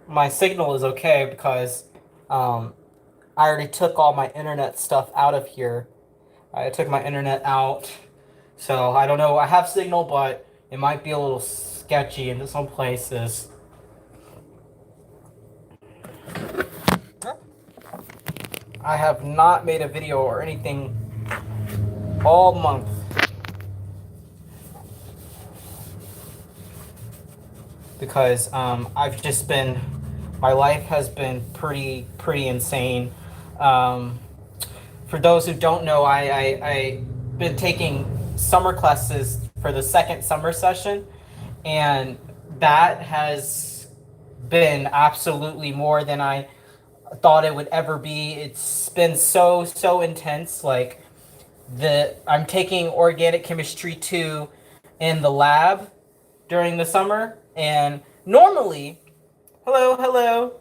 my signal is okay because um, I already took all my internet stuff out of here. I took my internet out, so I don't know. I have signal, but it might be a little sketchy in some places. I have not made a video or anything all month because I've just been, my life has been pretty insane. Um, for those who don't know, I been taking summer classes for the second summer session, and that has been absolutely more than I thought it would ever be. It's been so intense. Like I'm taking organic chemistry 2 in the lab during the summer, and normally, hello,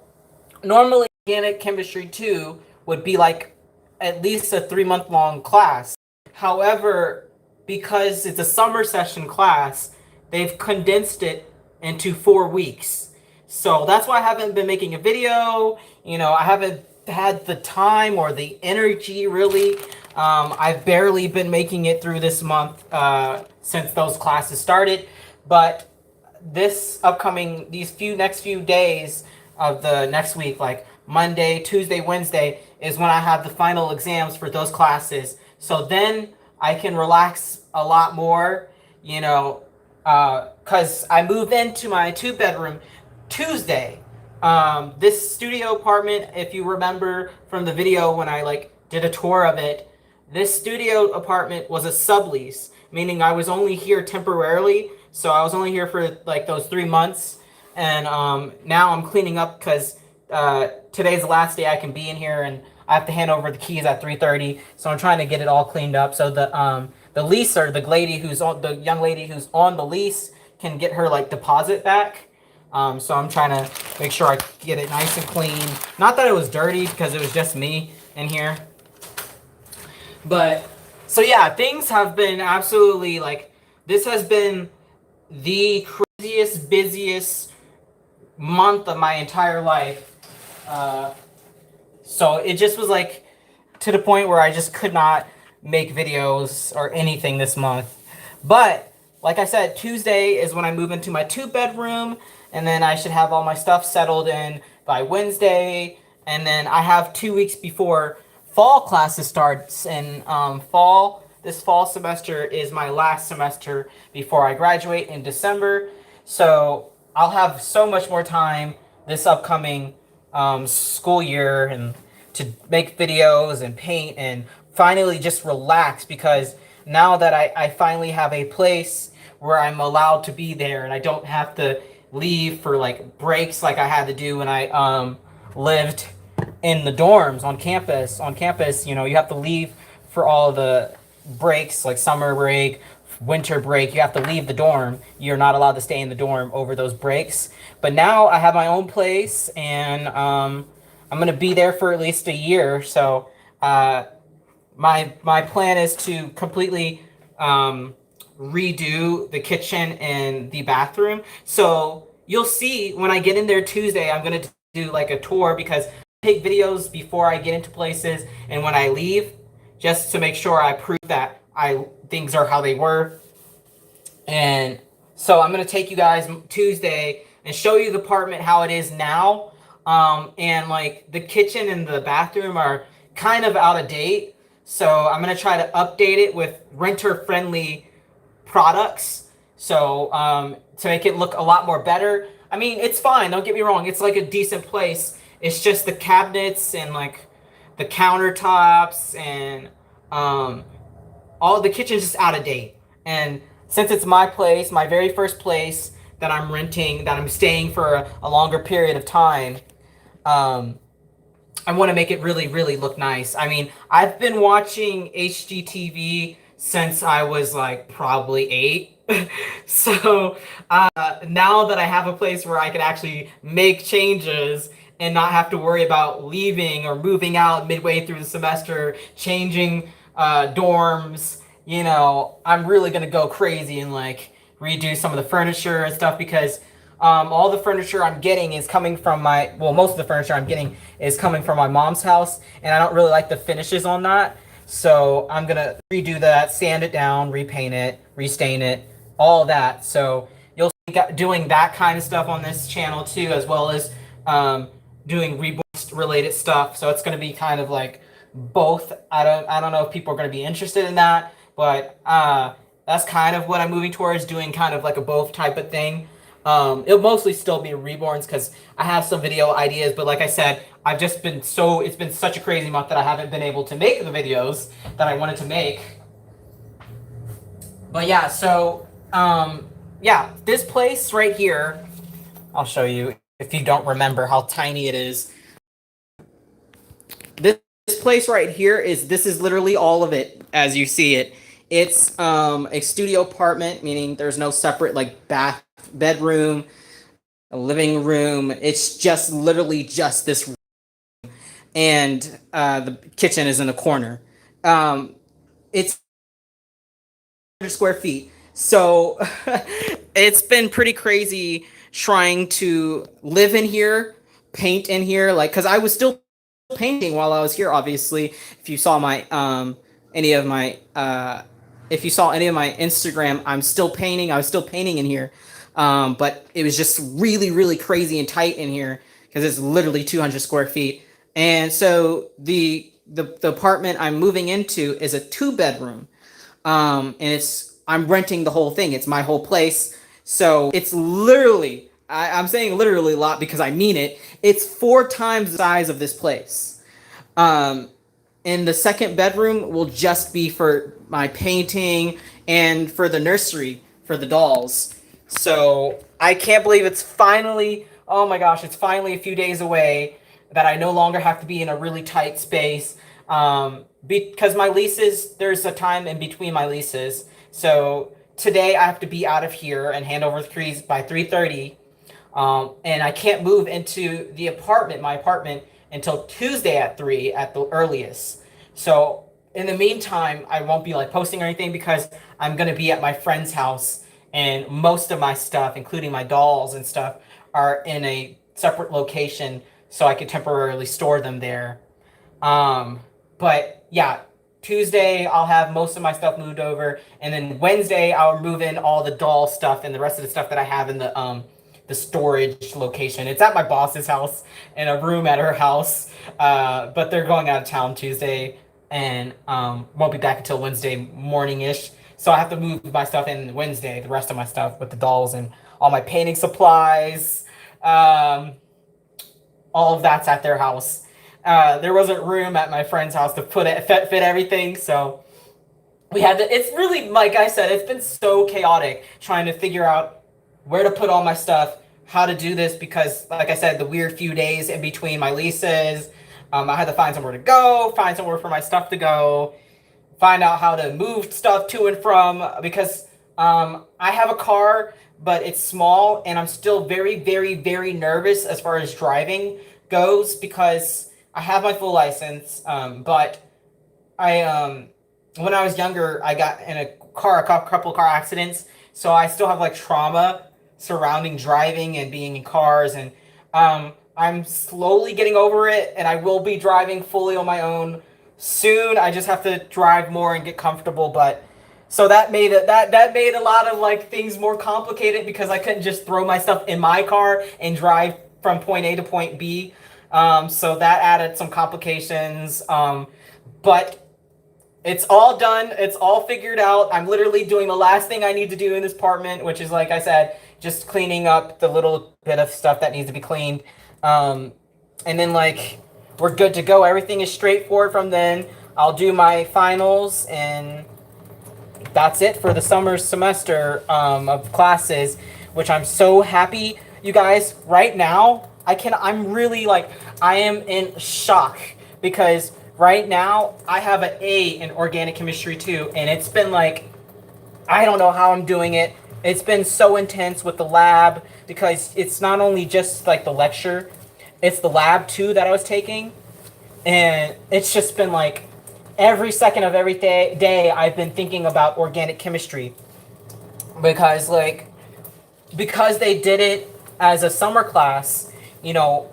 normally organic chemistry 2 would be like at least a 3 month long class. However, because it's a summer session class, they've condensed it into 4 weeks. So that's why I haven't been making a video. I haven't had the time or the energy really. I've barely been making it through this month since those classes started. But these next few days of the next week, like Monday, Tuesday, Wednesday, is when I have the final exams for those classes. So then I can relax a lot more, because I moved into my 2 bedroom Tuesday. This studio apartment, if you remember from the video when I did a tour of it, this studio apartment was a sublease, meaning I was only here temporarily. So I was only here for like those 3 months, and now I'm cleaning up because today's the last day I can be in here, and I have to hand over the keys at 3:30. So I'm trying to get it all cleaned up so the leaser, the young lady who's on the lease, can get her like deposit back. So I'm trying to make sure I get it nice and clean. Not that it was dirty because it was just me in here. But so yeah, things have been absolutely like this has been the craziest, busiest month of my entire life. Uh, so it just was like to the point where I just could not make videos or anything this month. But like I said, Tuesday is when I move into my 2 bedroom, and then I should have all my stuff settled in by Wednesday. And then I have 2 weeks before fall classes starts. And this fall semester is my last semester before I graduate in December. So I'll have so much more time this upcoming school year and to make videos and paint and finally just relax, because now that I finally have a place where I'm allowed to be there and I don't have to leave for like breaks like I had to do when I lived in the dorms on campus. On campus, you have to leave for all the breaks like summer break, winter break. You have to leave the dorm. You're not allowed to stay in the dorm over those breaks. But now I have my own place, and I'm gonna be there for at least a year. So my plan is to completely redo the kitchen and the bathroom. So you'll see when I get in there Tuesday, I'm gonna do like a tour, because I take videos before I get into places and when I leave, just to make sure I prove that I things are how they were. And so I'm gonna take you guys Tuesday and show you the apartment how it is now. And like the kitchen and the bathroom are kind of out of date. So I'm gonna try to update it with renter friendly products. So to make it look a lot more better. I mean, it's fine. Don't get me wrong. It's like a decent place. It's just the cabinets and like the countertops and um, all the kitchen's just out of date. And since it's my place, my very first place that I'm renting, that I'm staying for a longer period of time, um, I want to make it really look nice. I mean, I've been watching HGTV since I was like probably 8. So now that I have a place where I can actually make changes and not have to worry about leaving or moving out midway through the semester, changing dorms, I'm really gonna go crazy and like redo some of the furniture and stuff, because All the furniture I'm getting is coming from most of the furniture I'm getting is coming from my mom's house, and I don't really like the finishes on that. So I'm gonna redo that, sand it down, repaint it, restain it, all that. So you'll see doing that kind of stuff on this channel too, as well as doing reborn related stuff. So it's gonna be kind of like both. I don't know if people are gonna be interested in that, but that's kind of what I'm moving towards, doing kind of like a both type of thing. It'll mostly still be reborns because I have some video ideas, but like I said, it's been such a crazy month that I haven't been able to make the videos that I wanted to make. But yeah, so yeah, this place right here, I'll show you if you don't remember how tiny it is. This place right here this is literally all of it as you see it. It's a studio apartment, meaning there's no separate like bedroom, a living room. It's just literally just this room, and the kitchen is in the corner. It's 100 square feet, so it's been pretty crazy trying to live in here, paint in here, like because I was still painting while I was here. Obviously, if you saw my any of my if you saw any of my Instagram, I'm still painting. I was still painting in here, but it was just really, really crazy and tight in here because it's literally 200 square feet. And so the apartment I'm moving into is a 2-bedroom, and I'm renting the whole thing. It's my whole place, so it's literally. I'm saying literally a lot because I mean it. It's 4 times the size of this place. And the second bedroom will just be for my painting and for the nursery for the dolls. So I can't believe it's finally, oh my gosh, it's finally a few days away that I no longer have to be in a really tight space. Because my leases, there's a time in between my leases. So today I have to be out of here and hand over the keys by 3:30. And I can't move into my apartment, until Tuesday at 3 at the earliest. So in the meantime, I won't be like posting or anything because I'm gonna be at my friend's house, and most of my stuff, including my dolls and stuff, are in a separate location, so I can temporarily store them there. But yeah, Tuesday I'll have most of my stuff moved over, and then Wednesday I'll move in all the doll stuff and the rest of the stuff that I have in the storage location. It's at my boss's house in a room at her house, but they're going out of town Tuesday and won't be back until Wednesday morning-ish. So I have to move my stuff in Wednesday, the rest of my stuff with the dolls and all my painting supplies. All of that's at their house. There wasn't room at my friend's house to fit everything, so we had to. It's really, like I said, it's been so chaotic trying to figure out where to put all my stuff, how to do this, because like I said, the weird few days in between my leases, I had to find somewhere to go, find somewhere for my stuff to go, find out how to move stuff to and from, because I have a car, but it's small, and I'm still very, very, very nervous as far as driving goes, because I have my full license, but when I was younger, I got in a couple car accidents, so I still have like trauma surrounding driving and being in cars, and I'm slowly getting over it, and I will be driving fully on my own soon. I just have to drive more and get comfortable, but so that made a lot of like things more complicated because I couldn't just throw my stuff in my car and drive from point A to point B. So that added some complications, but it's all done. It's all figured out. I'm literally doing the last thing I need to do in this apartment, which is, like I said, just cleaning up the little bit of stuff that needs to be cleaned. And then, like, we're good to go. Everything is straightforward from then. I'll do my finals, and that's it for the summer semester of classes, which I'm so happy. You guys, right now, I'm really, like, I am in shock because right now, I have an A in organic chemistry too, and it's been like, I don't know how I'm doing it. It's been so intense with the lab because it's not only just like the lecture, it's the lab too that I was taking, and it's just been like every second of every day I've been thinking about organic chemistry because they did it as a summer class, you know,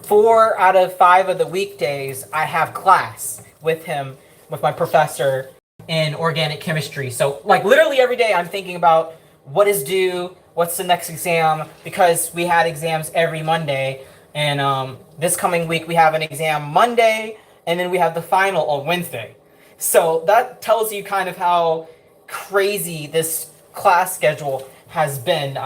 4 out of 5 of the weekdays I have class with him, with my professor in organic chemistry. So like literally every day I'm thinking about what is due, what's the next exam, because we had exams every Monday. And this coming week we have an exam Monday, and then we have the final on Wednesday. So that tells you kind of how crazy this class schedule has been.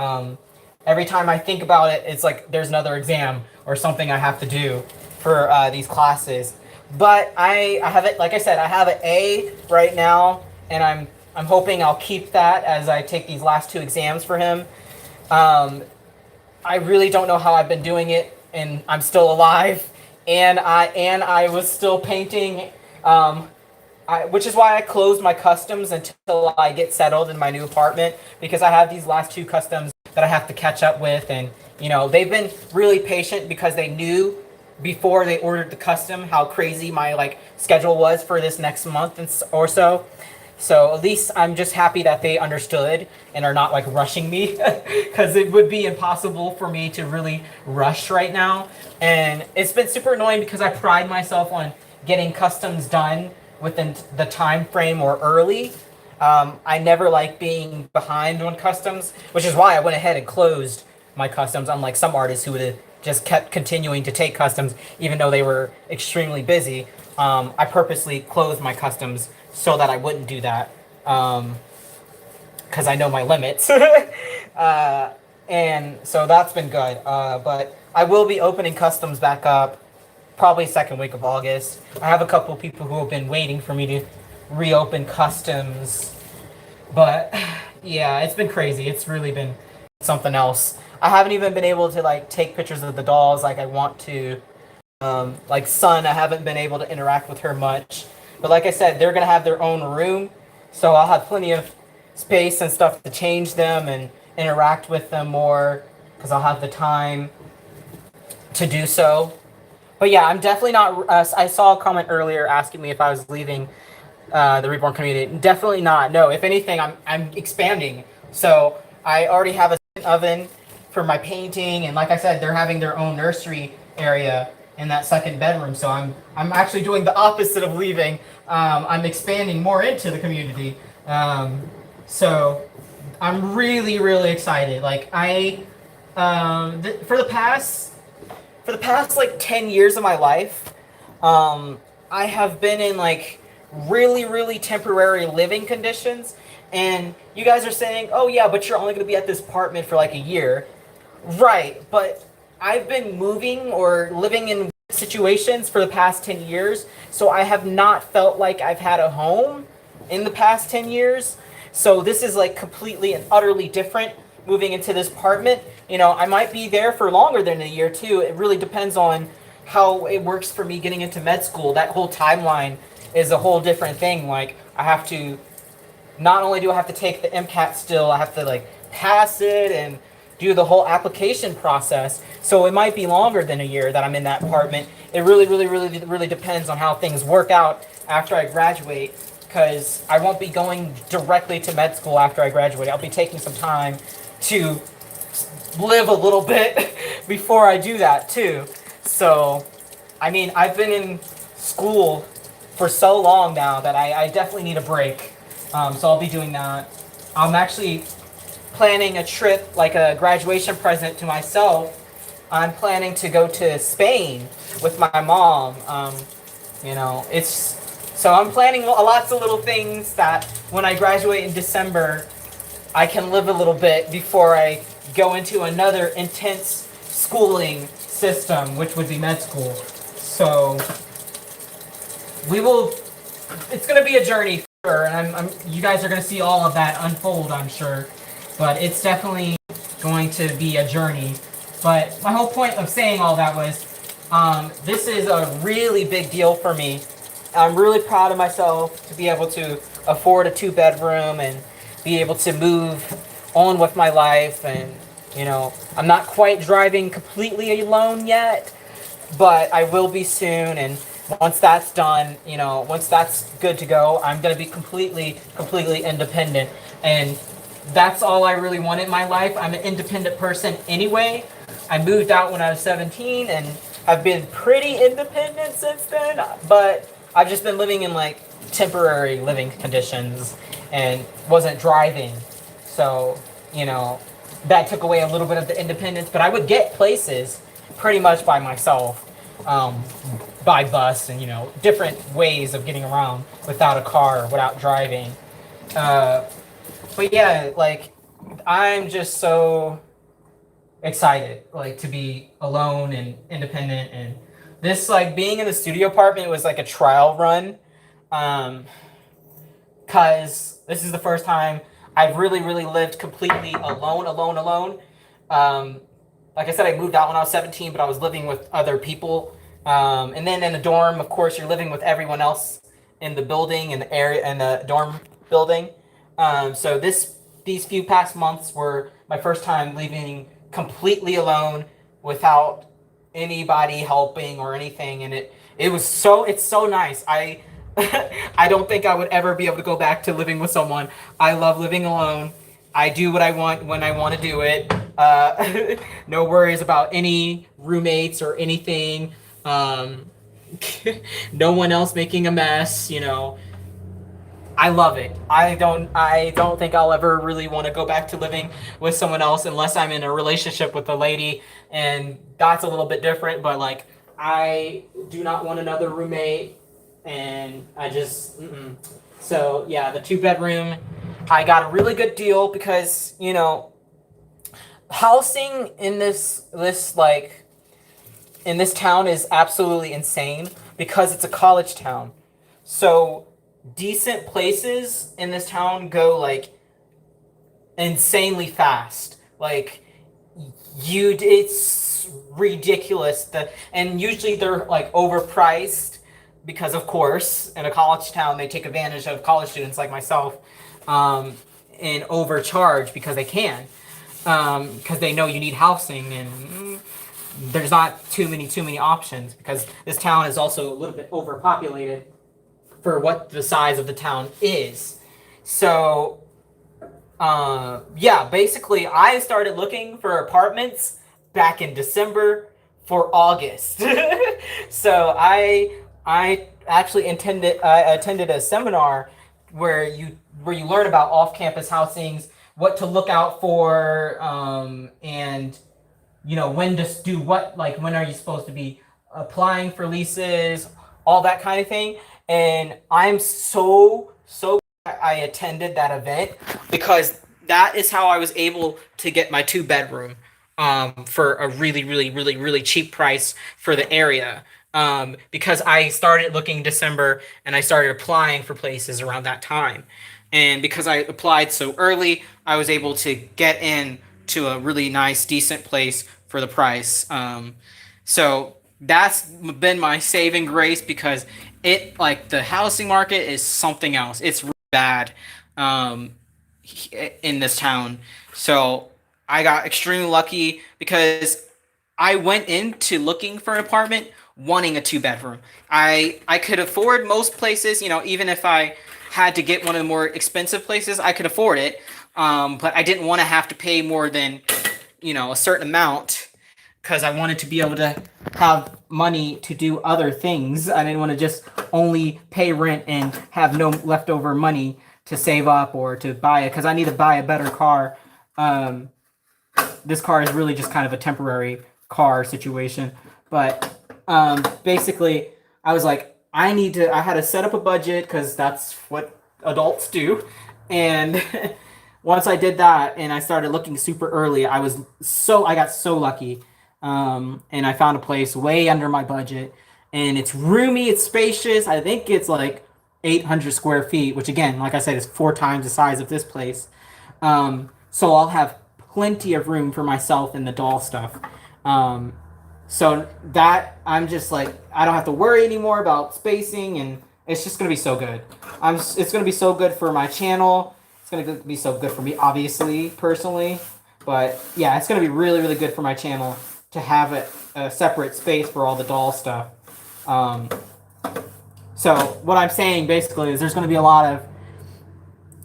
Every time I think about it, it's like there's another exam or something I have to do for these classes. But I have it, like I said, I have an A right now, and I'm hoping I'll keep that as I take these last 2 exams for him. I really don't know how I've been doing it, and I'm still alive, and I was still painting, which is why I closed my customs until I get settled in my new apartment, because I have these last 2 customs that I have to catch up with. And you know, they've been really patient because they knew before they ordered the custom how crazy my like schedule was for this next month or so. So at least I'm just happy that they understood and are not like rushing me, because it would be impossible for me to really rush right now. And it's been super annoying because I pride myself on getting customs done within the time frame or early. I never like being behind on customs, which is why I went ahead and closed my customs, unlike some artists who would have just kept continuing to take customs even though they were extremely busy. I purposely closed my customs so that I wouldn't do that, because I know my limits. And so that's been good. But I will be opening customs back up probably second week of August. I have a couple people who have been waiting for me to reopen customs. But yeah, it's been crazy. It's really been something else. I haven't even been able to like take pictures of the dolls like I want to. Like Sun, I haven't been able to interact with her much. But like I said, they're gonna have their own room, so I'll have plenty of space and stuff to change them and interact with them more, because I'll have the time to do so. But yeah, I'm definitely not. I saw a comment earlier asking me if I was leaving the Reborn community. Definitely not. No, if anything, I'm expanding. So I already have a oven for my painting, and like I said, they're having their own nursery area in that second bedroom. So I'm actually doing the opposite of leaving. I'm expanding more into the community. So I'm really, really excited. Like for the past like 10 years of my life, I have been in like really, really temporary living conditions. And you guys are saying, oh yeah, but you're only going to be at this apartment for like a year. Right, but I've been moving or living in situations for the past 10 years, so I have not felt like I've had a home in the past 10 years. So this is like completely and utterly different moving into this apartment. You know, I might be there for longer than a year too. It really depends on how it works for me getting into med school. That whole timeline is a whole different thing. Like I have to, not only do I have to take the MCAT still, I have to like pass it and do the whole application process. So it might be longer than a year that I'm in that apartment. It really, really, really, really depends on how things work out after I graduate, because I won't be going directly to med school after I graduate. I'll be taking some time to live a little bit before I do that too. So, I mean, I've been in school for so long now that I definitely need a break. So I'll be doing that. I'm actually planning a trip, like a graduation present to myself. I'm planning to go to Spain with my mom. You know, so I'm planning lots of little things that when I graduate in December, I can live a little bit before I go into another intense schooling system, which would be med school. So it's going to be a journey for sure, and you guys are going to see all of that unfold, I'm sure. But it's definitely going to be a journey. But my whole point of saying all that was, this is a really big deal for me. I'm really proud of myself to be able to afford a 2-bedroom and be able to move on with my life. And, you know, I'm not quite driving completely alone yet, but I will be soon. And once that's done, you know, once that's good to go, I'm going to be completely independent. And that's all I really want in my life. I'm an independent person anyway. I moved out when I was 17 and I've been pretty independent since then, but I've just been living in like temporary living conditions and wasn't driving. So, you know, that took away a little bit of the independence, but I would get places pretty much by myself, um, by bus and, you know, different ways of getting around without a car, without driving. Uh, but yeah, like, I'm just so excited, like, to be alone and independent. And this, like, being in the studio apartment was like a trial run. Um, because this is the first time I've really lived completely alone. Um, like I said, I moved out when I was 17, but I was living with other people. And then in the dorm, of course, you're living with everyone else in the building, in the area, in the dorm building. So these few past months were my first time living completely alone without anybody helping or anything, and it's so nice. I don't think I would ever be able to go back to living with someone. I love living alone. I do what I want when I want to do it. No worries about any roommates or anything. Um, no one else making a mess. You know, I love it. I don't think I'll ever really want to go back to living with someone else unless I'm in a relationship with a lady, and that's a little bit different. But like, I do not want another roommate, and I just so yeah, the 2 bedroom. I got a really good deal because, you know, housing in this like in this town is absolutely insane because it's a college town. So decent places in this town go like insanely fast. Like, it's ridiculous. And usually they're like overpriced because, of course, in a college town they take advantage of college students like myself, and overcharge because they can, because they know you need housing, and there's not too many options because this town is also a little bit overpopulated for what the size of the town is. So, yeah, basically, I started looking for apartments back in December for August. So I actually attended a seminar where you learn about off-campus housings, what to look out for, and you know when to do what, like when are you supposed to be applying for leases, all that kind of thing. And I'm so glad I attended that event because that is how I was able to get my 2 bedroom, for a really cheap price for the area. Because I started looking December and I started applying for places around that time. And because I applied so early, I was able to get in to a really nice, decent place for the price. So that's been my saving grace because like the housing market is something else. It's really bad, um, in this town. So I got extremely lucky because I went into looking for an apartment wanting a 2 bedroom. I could afford most places, you know, even if I had to get one of the more expensive places, I could afford it. But I didn't want to have to pay more than, you know, a certain amount because I wanted to be able to have money to do other things. I didn't want to just only pay rent and have no leftover money to save up or to buy it because I need to buy a better car. Um, this car is really just kind of a temporary car situation. But basically, I was like, I had to set up a budget because that's what adults do. And once I did that and I started looking super early, I got so lucky. And I found a place way under my budget. And it's roomy, it's spacious. I think it's like 800 square feet, which again, like I said, is 4 times the size of this place. So I'll have plenty of room for myself and the doll stuff. Um, so that I'm just like, I don't have to worry anymore about spacing, and it's just gonna be so good. It's gonna be so good for my channel. It's gonna be so good for me, obviously, personally. But yeah, it's gonna be really good for my channel to have a separate space for all the doll stuff. So what I'm saying basically is there's gonna be a lot of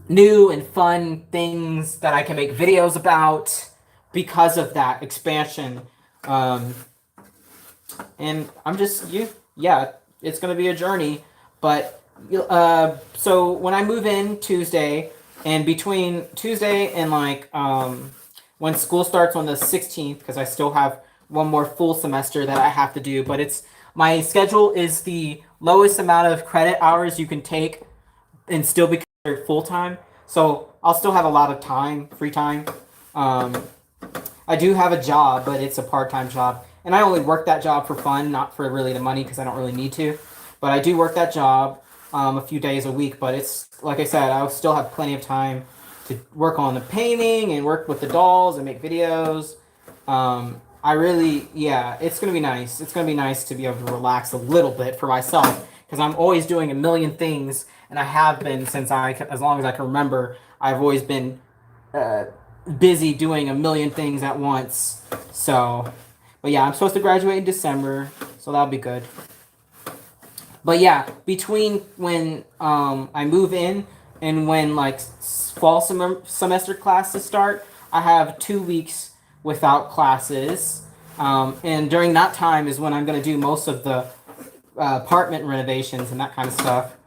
new and fun things that I can make videos about because of that expansion. Um, and I'm just yeah, it's gonna be a journey. But so when I move in Tuesday, and between Tuesday and like when school starts on the 16th, because I still have one more full semester that I have to do, but it's my schedule is the lowest amount of credit hours you can take and still be considered full time. So I'll still have a lot of time, free time. Um, I do have a job, but it's a part time job, and I only work that job for fun, not for really the money, because I don't really need to. But I do work that job a few days a week. But it's like I said, I'll still have plenty of time to work on the painting and work with the dolls and make videos. I really, yeah, it's gonna be nice. It's gonna be nice to be able to relax a little bit for myself because I'm always doing a million things, and I have been since as long as I can remember. I've always been uh, busy doing a million things at once. So, but yeah, I'm supposed to graduate in December, so that'll be good. But yeah, between when I move in and when like fall semester classes start, I have 2 weeks without classes. And during that time is when I'm going to do most of the apartment renovations and that kind of stuff.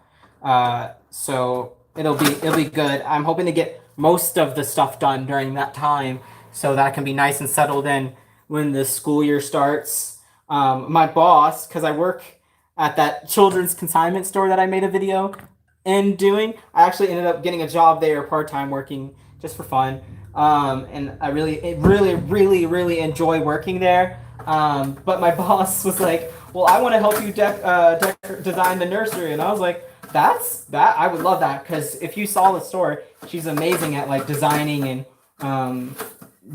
So it'll be good. I'm hoping to get most of the stuff done during that time so that I can be nice and settled in when the school year starts. My boss, because I work at that children's consignment store that I made a video in doing, I actually ended up getting a job there part time working just for fun. And I really enjoy working there. But my boss was like, "Well, I want to help you design the nursery," and I was like, "That I would love that because if you saw the store, she's amazing at like designing and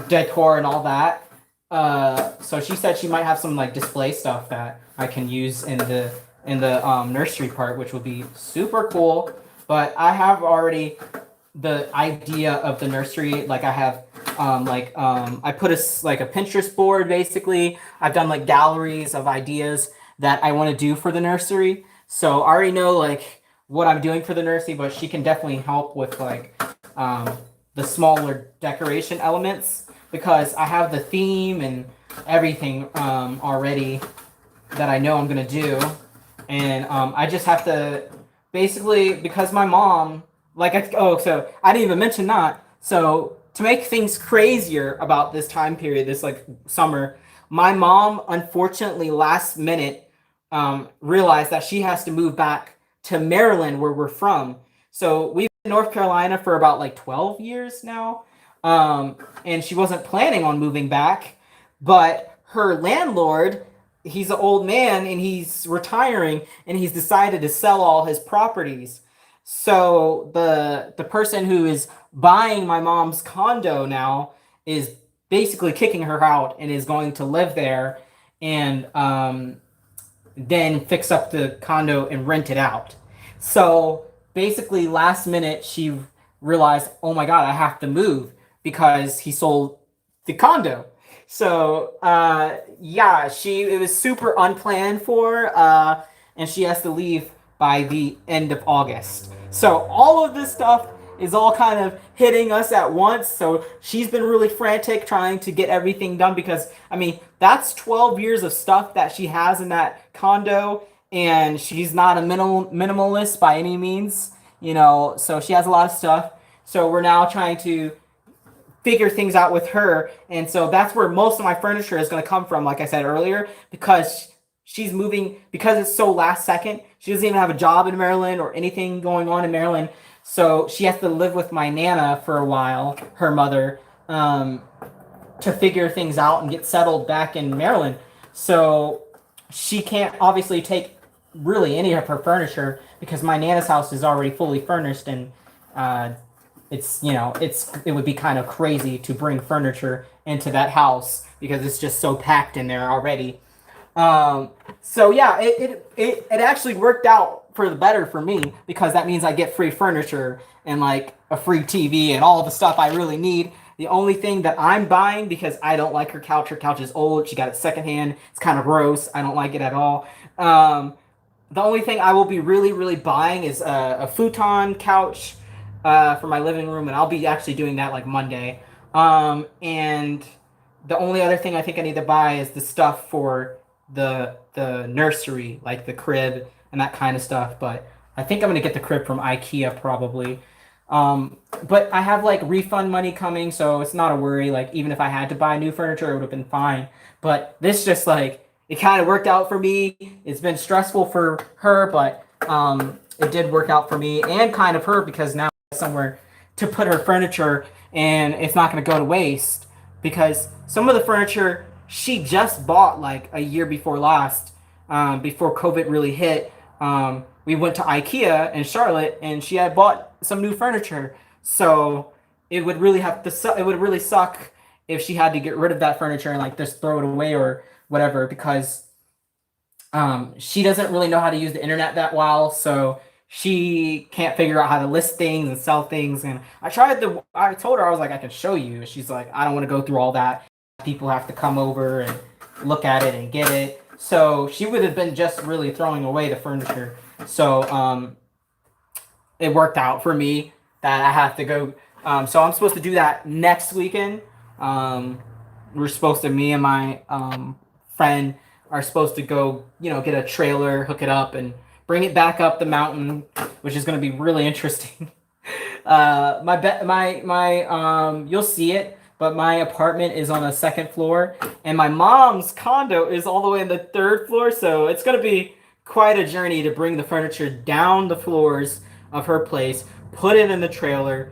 decor and all that." So she said she might have some like display stuff that I can use in the nursery part, which would be super cool. But I have already the idea of the nursery. Like I have I put like a Pinterest board basically. I've done like galleries of ideas that I want to do for the nursery. So I already know like what I'm doing for the nursery, but she can definitely help with like the smaller decoration elements because I have the theme and everything already that I know I'm gonna do, and I just have to basically because my mom so I didn't even mention that. So to make things crazier about this time period, this like summer, my mom unfortunately last minute realized that she has to move back to Maryland where we're from. So we've been in North Carolina for about like 12 years now. And she wasn't planning on moving back, but her landlord, he's an old man and he's retiring and he's decided to sell all his properties. So the person who is buying my mom's condo now is basically kicking her out and is going to live there and then fix up the condo and rent it out. So basically, last minute, she realized, oh my God, I have to move because he sold the condo. So yeah, it was super unplanned for, and she has to leave by the end of August. So all of this stuff is all kind of hitting us at once. So she's been really frantic trying to get everything done because I mean that's 12 years of stuff that she has in that condo, and she's not a minimalist by any means, you know. So she has a lot of stuff. So we're now trying to figure things out with her, and so that's where most of my furniture is going to come from. Like I said earlier, because she's moving because it's so last second. She doesn't even have a job in Maryland or anything going on in Maryland. So she has to live with my Nana for a while, her mother, to figure things out and get settled back in Maryland. So she can't obviously take really any of her furniture because my Nana's house is already fully furnished, and it would be kind of crazy to bring furniture into that house because it's just so packed in there already. So yeah, it actually worked out for the better for me because that means I get free furniture and like a free TV and all the stuff I really need. The only thing that I'm buying because I don't like her couch. Her couch is old. She got it secondhand. It's kind of gross. I don't like it at all. The only thing I will be really buying is a futon couch, for my living room, and I'll be actually doing that like Monday. And the only other thing I think I need to buy is the stuff for the nursery, like the crib and that kind of stuff. But I think I'm gonna get the crib from IKEA probably. But I have like refund money coming, so it's not a worry. Like even if I had to buy new furniture, it would have been fine. But this just like it kind of worked out for me. It's been stressful for her, but it did work out for me and kind of her because now I have somewhere to put her furniture and it's not going to go to waste because some of the furniture she just bought like a year before last, before COVID really hit. We went to IKEA in Charlotte and she had bought some new furniture. So it would really it would really suck if she had to get rid of that furniture and like just throw it away or whatever because she doesn't really know how to use the internet that well, so she can't figure out how to list things and sell things. And I told her I was like I can show you. And she's like I don't want to go through all that. People have to come over and look at it and get it. So she would have been just really throwing away the furniture. So it worked out for me that I have to go. So I'm supposed to do that next weekend. We're supposed to, me and my friend are supposed to go, get a trailer, hook it up, and bring it back up the mountain, which is going to be really interesting. You'll see it, but my apartment is on the second floor, and my mom's condo is all the way on the third floor. So it's going to be quite a journey to bring the furniture down the floors of her place, put it in the trailer,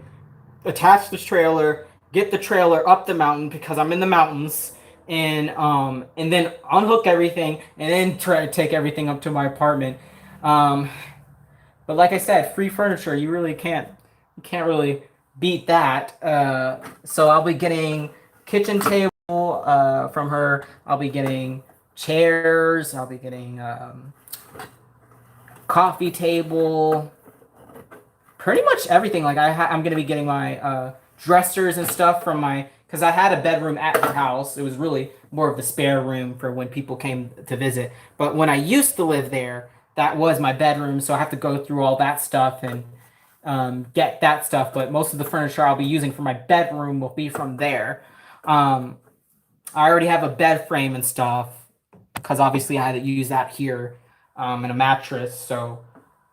attach the trailer, get the trailer up the mountain because I'm in the mountains, and then unhook everything and then try to take everything up to my apartment. But like I said, free furniture, you can't really beat that. So I'll be getting kitchen table from her. I'll be getting chairs. I'll be getting coffee table. Pretty much everything. Like I'm gonna be getting my dressers and stuff from because I had a bedroom at the house. It was really more of the spare room for when people came to visit. But when I used to live there, that was my bedroom, so I have to go through all that stuff and get that stuff. But most of the furniture I'll be using for my bedroom will be from there. I already have a bed frame and stuff because obviously I had to use that here, and a mattress. So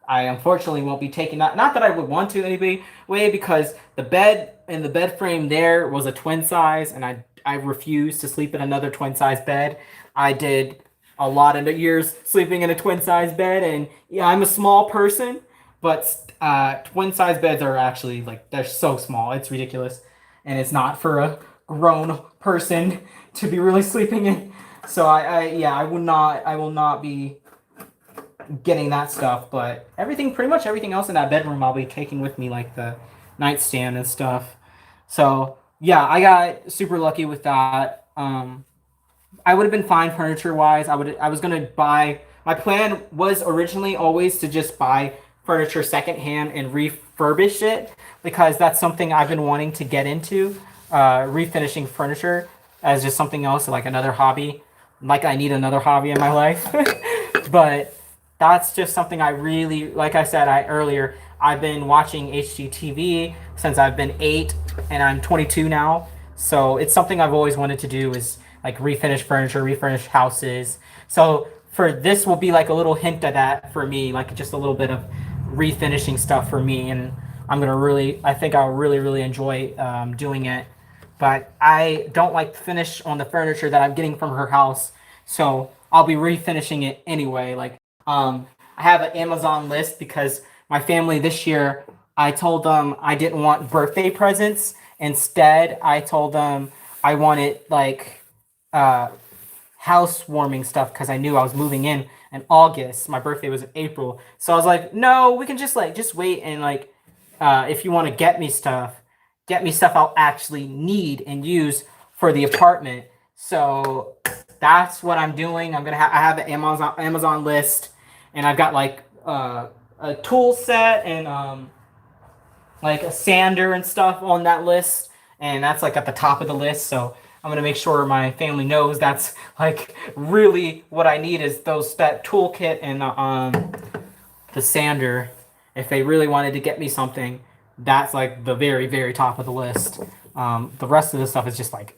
I unfortunately won't be taking that. Not that I would want to anyway, because the bed and the bed frame there was a twin size, and I refused to sleep in another twin size bed. I did a lot of years sleeping in a twin size bed, and yeah, I'm a small person, but twin size beds are actually they're so small, it's ridiculous, and it's not for a grown person to be really sleeping in. So I will not be getting that stuff, but pretty much everything else in that bedroom I'll be taking with me, like the nightstand and stuff. So yeah, I got super lucky with that. I would have been fine furniture wise. I was gonna buy. My plan was originally always to just buy furniture secondhand and refurbish it because that's something I've been wanting to get into. Refinishing furniture as just something else, like another hobby. Like I need another hobby in my life, but that's just something I really, like I said earlier, I've been watching HGTV since I've been 8 and I'm 22 now. So it's something I've always wanted to do is like refinish furniture, refinish houses. So for this will be like a little hint of that for me, like just a little bit of refinishing stuff for me. And I think I'll really enjoy doing it. But I don't like to finish on the furniture that I'm getting from her house. So I'll be refinishing it anyway. I have an Amazon list because my family this year, I told them I didn't want birthday presents. Instead, I told them I wanted housewarming stuff because I knew I was moving in August. My birthday was in April. So I was like, no, we can just wait and if you want to get me stuff I'll actually need and use for the apartment. So that's what I'm doing. I have an Amazon list, and I've got a tool set and a sander and stuff on that list, and that's at the top of the list. So I'm gonna make sure my family knows that's really what I need is that toolkit and the sander. If they really wanted to get me something, that's like the very, very top of the list. The rest of the stuff is just like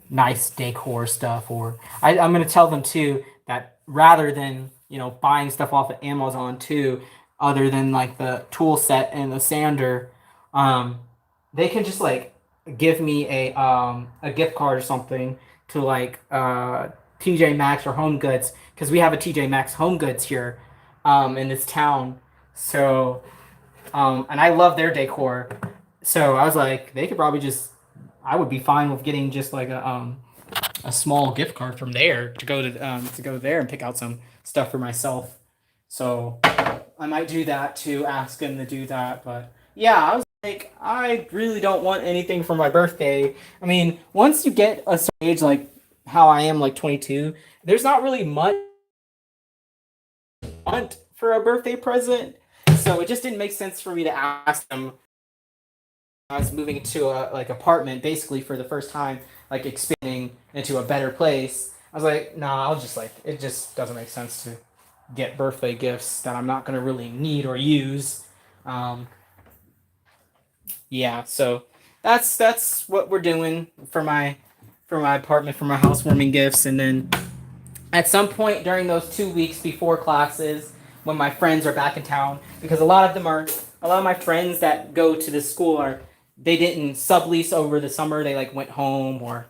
nice decor stuff. Or I'm gonna tell them too that rather than buying stuff off of Amazon too, other than like the tool set and the sander, um, they can just like give me a gift card or something to like TJ Maxx or Home Goods, because we have a TJ Maxx Home Goods here in this town. So and I love their decor. So I was like, they could probably just. I would be fine with getting just like a small gift card from there to go there and pick out some stuff for myself. So I might do that to ask them to do that. But yeah, I was like, I really don't want anything for my birthday. I mean, once you get a certain age, like how I am, like 22, there's not really much want for a birthday present. So it just didn't make sense for me to ask them. I was moving to a like apartment basically for the first time, like expanding into a better place. I was like, nah, I'll just like it just doesn't make sense to get birthday gifts that I'm not gonna really need or use. Um, yeah, so that's what we're doing for my apartment for my housewarming gifts, and then at some point during those 2 weeks before classes, when my friends are back in town, because a lot of my friends that go to this school are they didn't sublease over the summer. They like went home or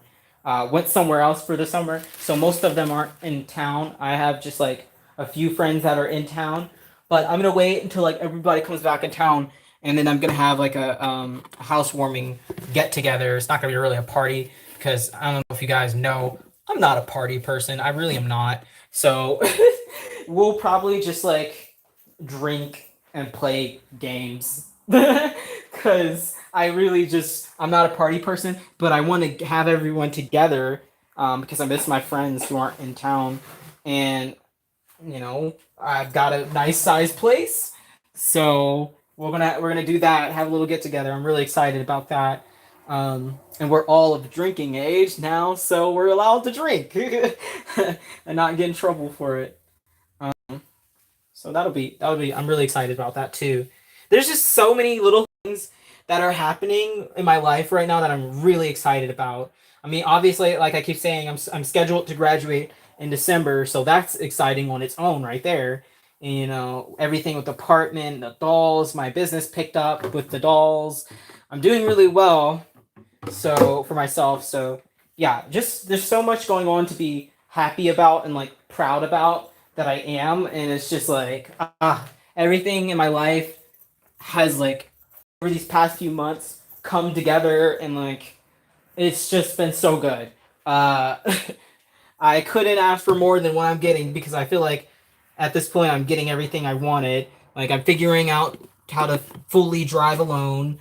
went somewhere else for the summer. So most of them aren't in town. I have just like a few friends that are in town, but I'm gonna wait until like everybody comes back in town, and then I'm gonna have like a housewarming get together. It's not gonna be really a party because I don't know if you guys know, I'm not a party person. I really am not. So we'll probably just like drink and play games because I really just I'm not a party person, but I want to have everyone together because I miss my friends who aren't in town, and I've got a nice sized place, so we're gonna do that. Have a little get together. I'm really excited about that. And we're all of drinking age now, so we're allowed to drink and not get in trouble for it. So that'll be. I'm really excited about that too. There's just so many little things that are happening in my life right now that I'm really excited about. I mean, obviously, like I keep saying, I'm scheduled to graduate in December, so that's exciting on its own right there. And, everything with the apartment, the dolls, my business picked up with the dolls. I'm doing really well, so for myself. So yeah, just there's so much going on to be happy about and like proud about that I am, and it's just like everything in my life has like over these past few months come together, and like it's just been so good. Uh, I couldn't ask for more than what I'm getting because I feel like at this point I'm getting everything I wanted. Like I'm figuring out how to fully drive alone.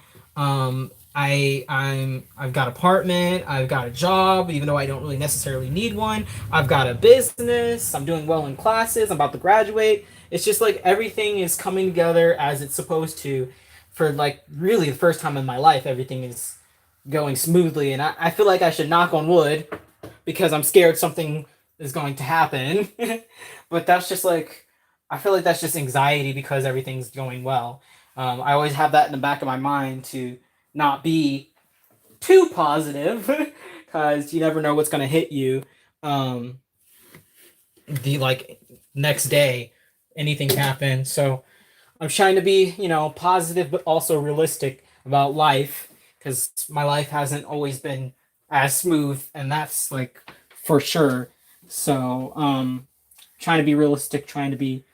I've got apartment, I've got a job, even though I don't really necessarily need one. I've got a business, I'm doing well in classes, I'm about to graduate. It's just like everything is coming together as it's supposed to. For like really the first time in my life, everything is going smoothly, and I feel like I should knock on wood because I'm scared something is going to happen. But that's just like I feel like that's just anxiety because everything's going well. I always have that in the back of my mind to not be too positive because you never know what's gonna hit you. Um, the like next day, anything can happen. So I'm trying to be, positive but also realistic about life because my life hasn't always been as smooth, and that's like for sure. So, trying to be realistic, trying to be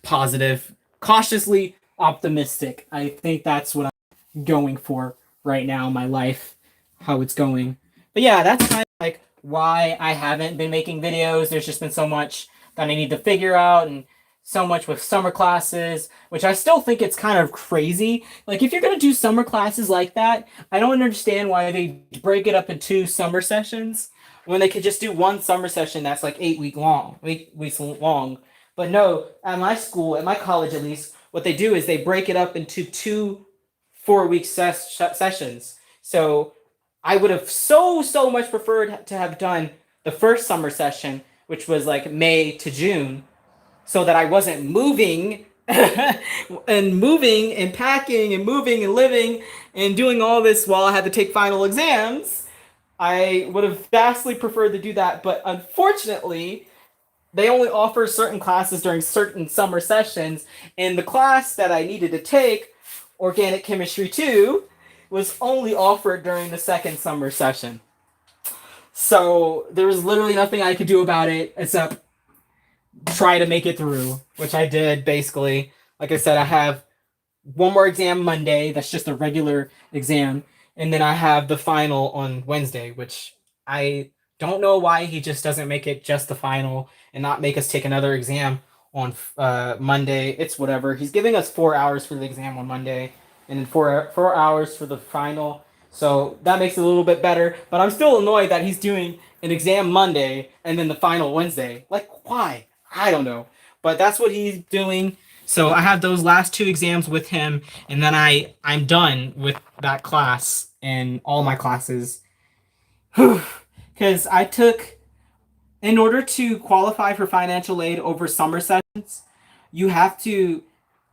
positive, cautiously optimistic. I think that's what I'm going for right now in my life, how it's going. But yeah, that's kind of like why I haven't been making videos. There's just been so much that I need to figure out, and so much with summer classes, which I still think it's kind of crazy. Like, if you're going to do summer classes like that, I don't understand why they break it up in two summer sessions when they could just do one summer session that's like 8 weeks long. But no, at my school, at my college at least, what they do is they break it up into two 4 week sessions. So I would have so much preferred to have done the first summer session, which was like May to June, so that I wasn't moving and moving and packing and moving and living and doing all this while I had to take final exams, I would have vastly preferred to do that. But unfortunately, they only offer certain classes during certain summer sessions. And the class that I needed to take, Organic Chemistry 2, was only offered during the second summer session. So there was literally nothing I could do about it except try to make it through, which I did basically. Like I said, I have one more exam Monday. That's just a regular exam. And then I have the final on Wednesday, which I don't know why he just doesn't make it just the final and not make us take another exam on Monday. It's whatever. He's giving us 4 hours for the exam on Monday and then 4 hours for the final. So that makes it a little bit better. But I'm still annoyed that he's doing an exam Monday and then the final Wednesday. Like, why? I don't know. But that's what he's doing. So I have those last 2 exams with him, and then I'm done with that class and all my classes. Because I took, in order to qualify for financial aid over summer sessions, you have to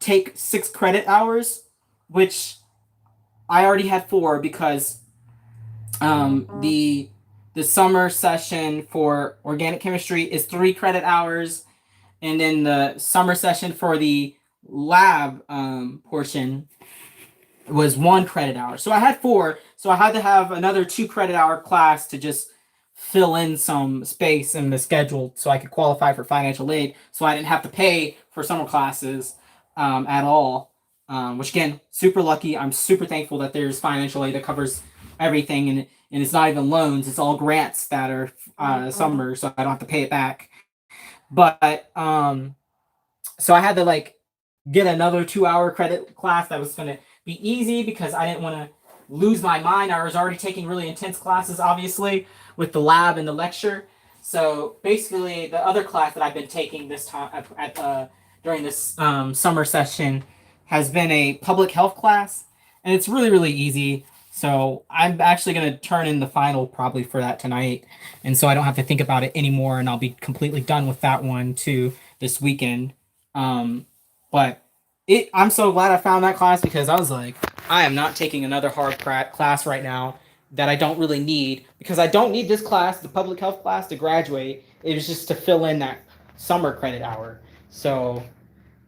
take 6 credit hours, which I already had 4 because the summer session for organic chemistry is 3 credit hours, and then the summer session for the lab portion was 1 credit hour. So I had 4, so I had to have another 2 credit hour class to just fill in some space in the schedule so I could qualify for financial aid, so I didn't have to pay for summer classes at all. Which again, super lucky. I'm super thankful that there's financial aid that covers everything, and it's not even loans, it's all grants that are summer, so I don't have to pay it back. But so I had to like get another 2-hour credit class that was going to be easy because I didn't want to lose my mind. I was already taking really intense classes, obviously, with the lab and the lecture. So basically, the other class that I've been taking this time during this summer session has been a public health class, and it's really, really easy. So I'm actually going to turn in the final probably for that tonight, and so I don't have to think about it anymore, and I'll be completely done with that one too this weekend. But I'm so glad I found that class because I was like, I am not taking another hard class right now that I don't really need, because I don't need this class, the public health class, to graduate. It was just to fill in that summer credit hour. So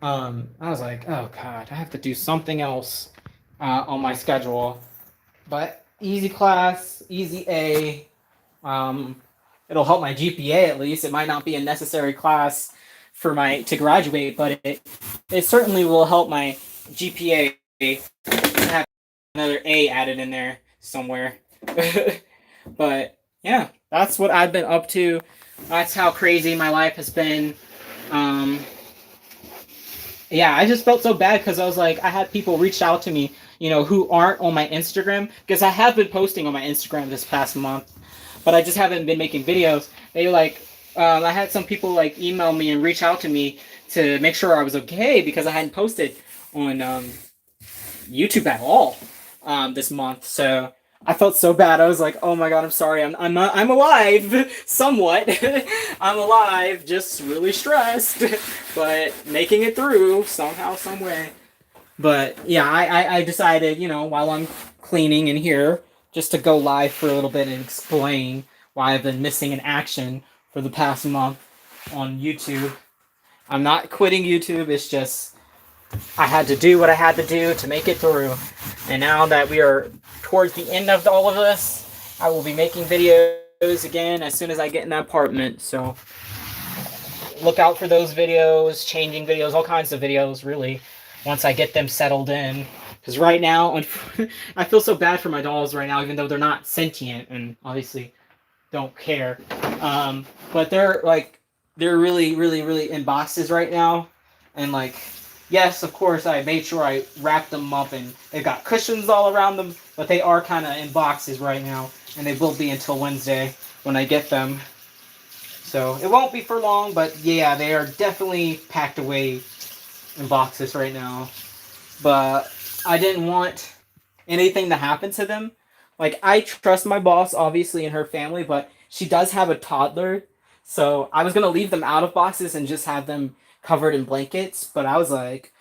I was like, oh God, I have to do something else on my schedule. But easy class, easy A. It'll help my GPA at least. It might not be a necessary class for to graduate, but it certainly will help my GPA. Have another A added in there somewhere. But yeah, that's what I've been up to. That's how crazy my life has been. Yeah, I just felt so bad because I was like, I had people reach out to me, who aren't on my Instagram, because I have been posting on my Instagram this past month, but I just haven't been making videos. They I had some people email me and reach out to me to make sure I was okay because I hadn't posted on YouTube at all this month. So I felt so bad. I was like, oh my God, I'm sorry. I'm alive somewhat. I'm alive, just really stressed, but making it through somehow, some way. But yeah, I decided, while I'm cleaning in here, just to go live for a little bit and explain why I've been missing in action for the past month on YouTube. I'm not quitting YouTube. It's just I had to do what I had to do to make it through. And now that we are towards the end of all of this, I will be making videos again as soon as I get in the apartment. So look out for those videos, changing videos, all kinds of videos, really, once I get them settled in. Because right now, I feel so bad for my dolls right now, even though they're not sentient and obviously don't care. But they're really, really, really in boxes right now. And yes, of course, I made sure I wrapped them up and they've got cushions all around them, but they are kind of in boxes right now, and they will be until Wednesday when I get them. So it won't be for long, but yeah, they are definitely packed away in boxes right now. But I didn't want anything to happen to them. I trust my boss, obviously, and her family, but she does have a toddler, so I was going to leave them out of boxes and just have them covered in blankets, but I was like,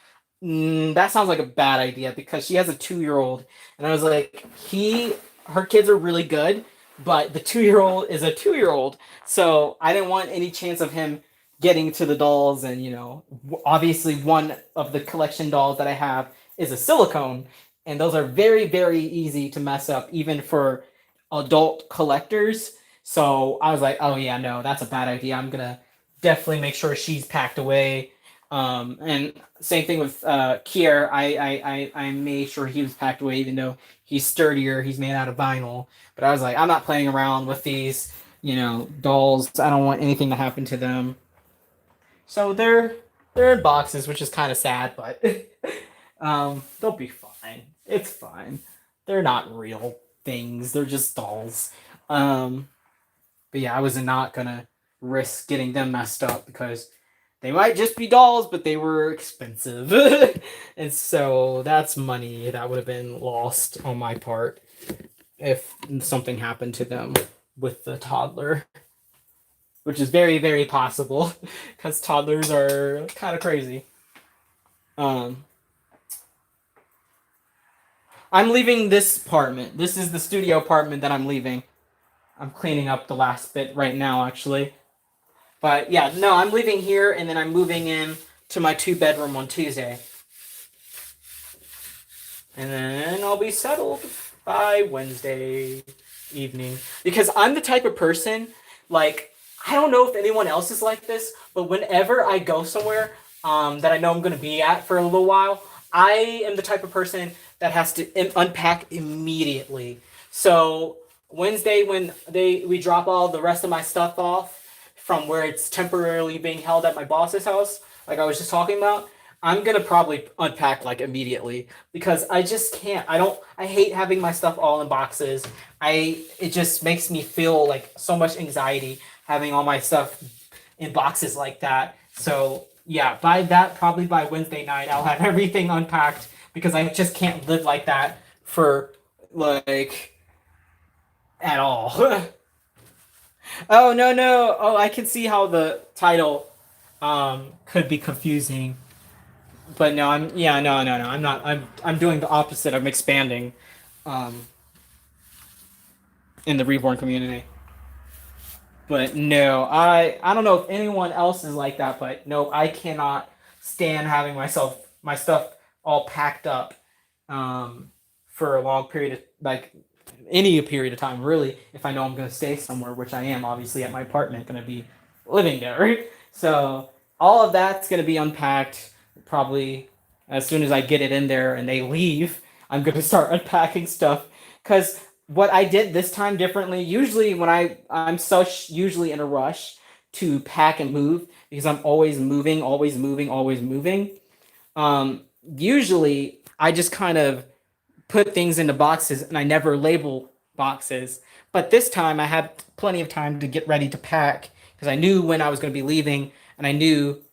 That sounds like a bad idea because she has a 2-year-old, and I was like, her kids are really good, but the 2-year-old is a 2-year-old, so I didn't want any chance of him getting to the dolls, and obviously one of the collection dolls that I have is a silicone, and those are very, very easy to mess up, even for adult collectors. So I was like, oh yeah, no, that's a bad idea. I'm gonna definitely make sure she's packed away. And same thing with Kier. I made sure he was packed away, even though he's sturdier. He's made out of vinyl. But I was like, I'm not playing around with these, dolls. I don't want anything to happen to them. So they're in boxes, which is kind of sad, but they'll be fine. It's fine. They're not real things. They're just dolls. But yeah, I was not gonna risk getting them messed up because they might just be dolls, but they were expensive. And so that's money that would have been lost on my part if something happened to them with the toddler, which is very, very possible because toddlers are kind of crazy. I'm leaving this apartment. This is the studio apartment that I'm leaving. I'm cleaning up the last bit right now, actually. But yeah, no, I'm leaving here and then I'm moving in to my 2-bedroom on Tuesday. And then I'll be settled by Wednesday evening. Because I'm the type of person, like, I don't know if anyone else is like this, but whenever I go somewhere that I know I'm going to be at for a little while, I am the type of person that has to unpack immediately. So Wednesday, when we drop all the rest of my stuff off from where it's temporarily being held at my boss's house, like I was just talking about, I'm gonna probably unpack like immediately because I just can't. I hate having my stuff all in boxes. It just makes me feel like so much anxiety having all my stuff in boxes like that. So yeah, probably by Wednesday night, I'll have everything unpacked because I just can't live like that for like at all. Oh no no! Oh, I can see how the title could be confusing. But no, no. I'm not. I'm doing the opposite. I'm expanding, um, in the reborn community. But no, I don't know if anyone else is like that. But no, I cannot stand having my stuff all packed up, for a long period of like any period of time. Really, if I know I'm going to stay somewhere, which I am obviously at my apartment, going to be living there, right? So all of that's going to be unpacked probably as soon as I get it in there and they leave. I'm going to start unpacking stuff because what I did this time differently. Usually, when I'm usually in a rush to pack and move because I'm always moving, always moving, always moving. Usually, I just kind of put things into boxes and I never label boxes. But this time, I had plenty of time to get ready to pack because I knew when I was going to be leaving and I knew,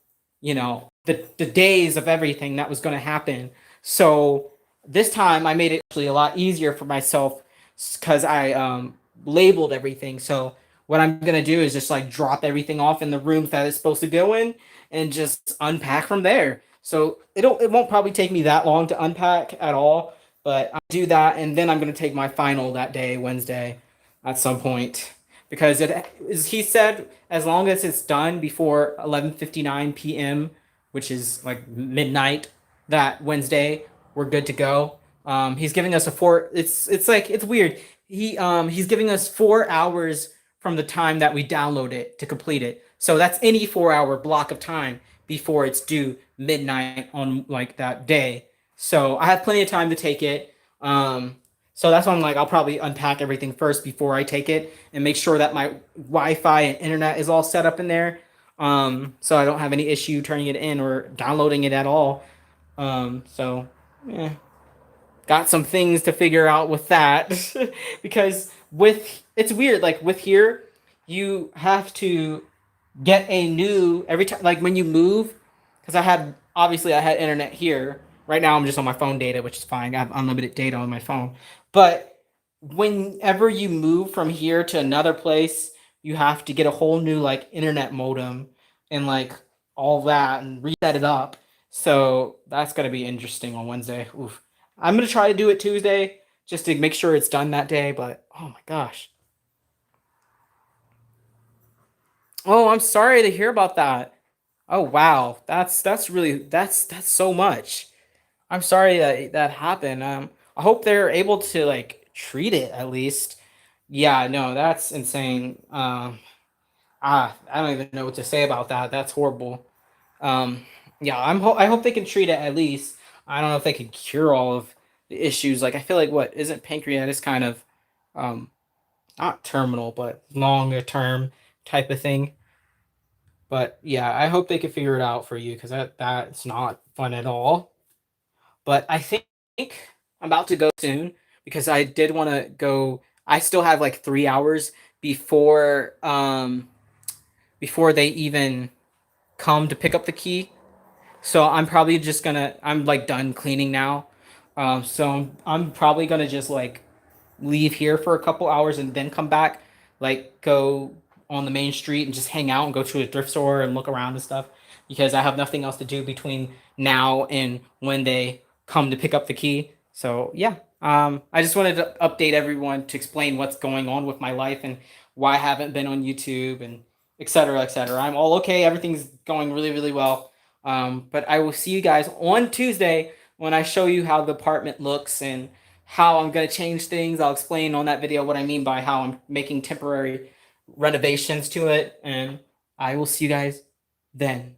the days of everything that was going to happen. So this time, I made it actually a lot easier for myself because I labeled everything. So what I'm gonna do is just like drop everything off in the rooms that it's supposed to go in and just unpack from there. So it won't probably take me that long to unpack at all, but I'll do that and then I'm gonna take my final that day, Wednesday, at some point. Because he said as long as it's done before 11:59 p.m., which is like midnight that Wednesday, we're good to go. He's giving us a four. It's like it's weird. He's giving us 4 hours from the time that we download it to complete it. So that's any 4 hour block of time before it's due midnight on like that day. So I have plenty of time to take it. So that's why I'm like I'll probably unpack everything first before I take it and make sure that my Wi-Fi and internet is all set up in there. So I don't have any issue turning it in or downloading it at all. So yeah, got some things to figure out with that because with it's weird like with here you have to get a new every time like when you move because I had internet here. Right now I'm just on my phone data, which is fine. I have unlimited data on my phone. But whenever you move from here to another place, you have to get a whole new like internet modem and like all that and reset it up. So that's gonna be interesting on Wednesday. Oof. I'm gonna try to do it Tuesday just to make sure it's done that day. But oh my gosh. Oh, I'm sorry to hear about that. Oh wow, that's really that's so much. I'm sorry that that happened. I hope they're able to like treat it at least. Yeah, no, that's insane. I don't even know what to say about that. That's horrible. Um, yeah, I hope they can treat it at least. I don't know if they can cure all of the issues. Like I feel like what isn't pancreatitis kind of um not terminal but longer term type of thing. But yeah, I hope they can figure it out for you because that's not fun at all. But I think I'm about to go soon because I did want to go. I still have like 3 hours before before they even come to pick up the key. So I'm probably just gonna. I'm like done cleaning now. So I'm probably gonna just like leave here for a couple hours and then come back, like go on the main street and just hang out and go to a thrift store and look around and stuff because I have nothing else to do between now and when they come to pick up the key. So yeah, I just wanted to update everyone to explain what's going on with my life and why I haven't been on YouTube and etc. etc. I'm all okay. Everything's going really really well. But I will see you guys on Tuesday when I show you how the apartment looks and how I'm going to change things. I'll explain on that video what I mean by how I'm making temporary renovations to it. And I will see you guys then.